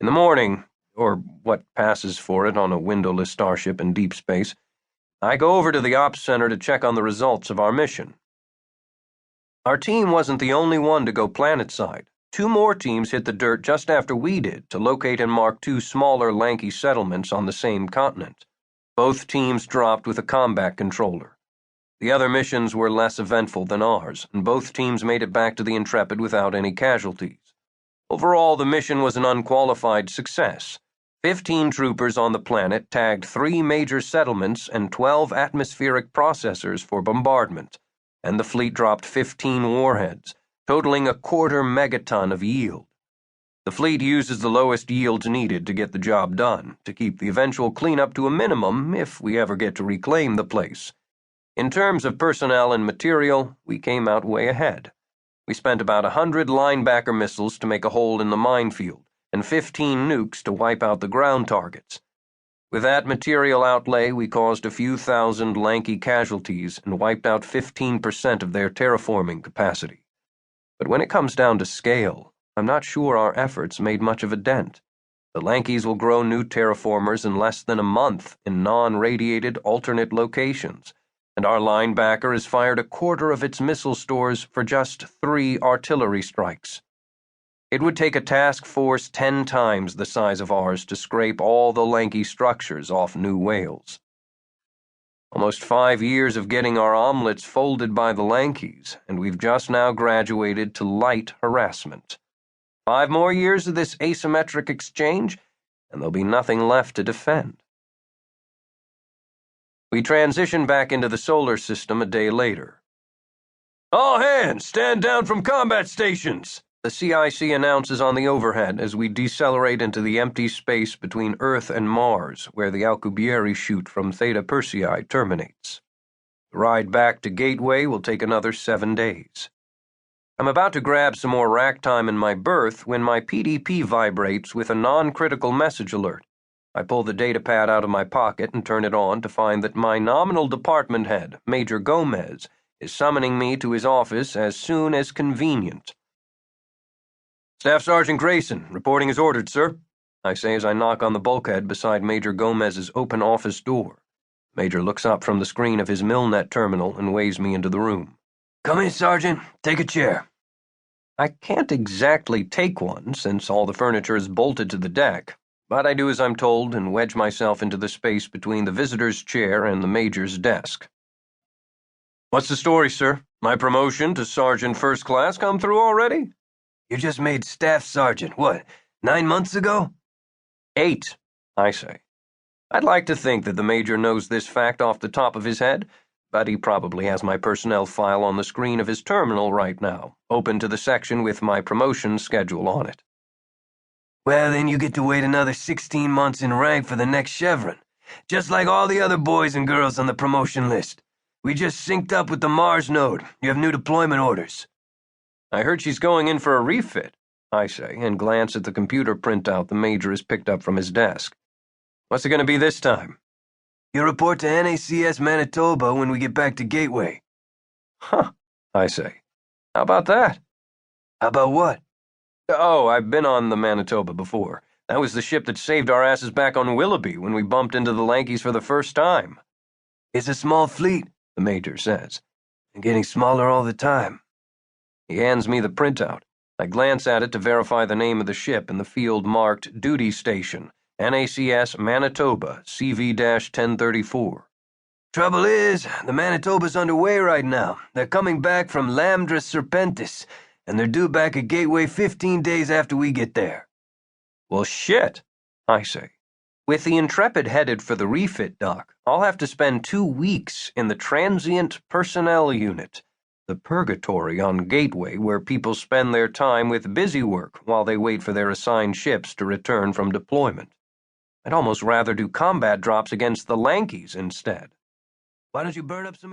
In the morning, or what passes for it on a windowless starship in deep space, I go over to the ops center to check on the results of our mission. Our team wasn't the only one to go planetside. Two more teams hit the dirt just after we did to locate and mark two smaller, lanky settlements on the same continent. Both teams dropped with a combat controller. The other missions were less eventful than ours, and both teams made it back to the Intrepid without any casualties. Overall, the mission was an unqualified success. 15 troopers on the planet tagged 3 major settlements and 12 atmospheric processors for bombardment, and the fleet dropped 15 warheads, totaling a quarter megaton of yield. The fleet uses the lowest yields needed to get the job done, to keep the eventual cleanup to a minimum if we ever get to reclaim the place. In terms of personnel and material, we came out way ahead. We spent about 100 linebacker missiles to make a hole in the minefield, and 15 nukes to wipe out the ground targets. With that material outlay, we caused a few thousand lanky casualties and wiped out 15% of their terraforming capacity. But when it comes down to scale, I'm not sure our efforts made much of a dent. The Lankies will grow new terraformers in less than a month in non-radiated alternate locations, and our linebacker has fired a quarter of its missile stores for just 3 artillery strikes. It would take a task force 10 times the size of ours to scrape all the lanky structures off New Wales. Almost 5 years of getting our omelets folded by the Lankies, and we've just now graduated to light harassment. 5 more years of this asymmetric exchange, and there'll be nothing left to defend. We transition back into the solar system a day later. "All hands, stand down from combat stations!" the CIC announces on the overhead as we decelerate into the empty space between Earth and Mars, where the Alcubierre chute from Theta Persei terminates. The ride back to Gateway will take another 7 days. I'm about to grab some more rack time in my berth when my PDP vibrates with a non-critical message alert. I pull the datapad out of my pocket and turn it on to find that my nominal department head, Major Gomez, is summoning me to his office as soon as convenient. "Staff Sergeant Grayson, reporting as ordered, sir," I say as I knock on the bulkhead beside Major Gomez's open office door. Major looks up from the screen of his Milnet terminal and waves me into the room. "Come in, Sergeant. Take a chair." I can't exactly take one since all the furniture is bolted to the deck, but I do as I'm told and wedge myself into the space between the visitor's chair and the Major's desk. "What's the story, sir? My promotion to Sergeant First Class come through already?" "You just made Staff Sergeant, what, 9 months ago?" 8, I say. I'd like to think that the Major knows this fact off the top of his head, but he probably has my personnel file on the screen of his terminal right now, open to the section with my promotion schedule on it. "Well, then you get to wait another 16 months in rank for the next chevron, just like all the other boys and girls on the promotion list. We just synced up with the Mars node. You have new deployment orders." "I heard she's going in for a refit," I say, and glance at the computer printout the Major has picked up from his desk. "What's it going to be this time?" "You report to NACS Manitoba when we get back to Gateway." "Huh," I say. "How about that?" "How about what?" "Oh, I've been on the Manitoba before. That was the ship that saved our asses back on Willoughby when we bumped into the Lankies for the first time." "It's a small fleet," the Major says, "and getting smaller all the time." He hands me the printout. I glance at it to verify the name of the ship in the field marked Duty Station, NACS Manitoba, CV-1034. "Trouble is, the Manitoba's underway right now. They're coming back from Lambda Serpentis, and they're due back at Gateway 15 days after we get there." "Well, shit," I say. "With the Intrepid headed for the refit dock, I'll have to spend 2 weeks in the transient personnel unit, the purgatory on Gateway where people spend their time with busy work while they wait for their assigned ships to return from deployment. I'd almost rather do combat drops against the Lankies instead." "Why don't you burn up some